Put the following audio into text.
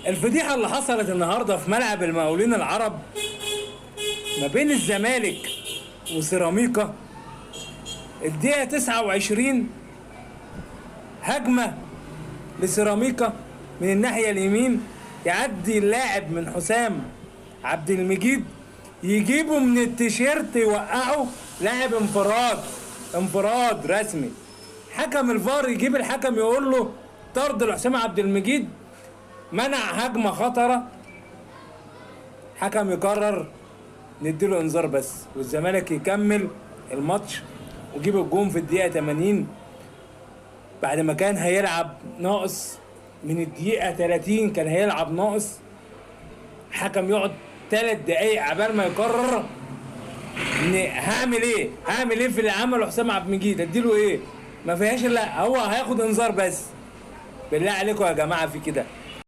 الفضيحة اللي حصلت النهاردة في ملعب المقاولين العرب ما بين الزمالك وسيراميكا، الدقيقة 29 هجمة لسيراميكا من الناحية اليمين، يعدي اللاعب من حسام عبد المجيد يجيبه من التيشيرت يوقعه، لاعب انفراد رسمي. حكم الفار يجيب الحكم يقول له طرد لحسام عبد المجيد، منع هجمة خطرة. حكم يقرر نديله انذار بس، والزمالك يكمل الماتش ويجيب الجون في الدقيقة 80 بعد ما كان هيلعب ناقص. من الدقيقة 30 كان هيلعب ناقص. حكم يقعد 3 دقايق عبال ما يقرر ان هعمل ايه في اللي عمله حسام عبد المجيد، اديله ايه؟ ما فيهاش الا هو هياخد انذار بس. بالله عليكم يا جماعة في كده؟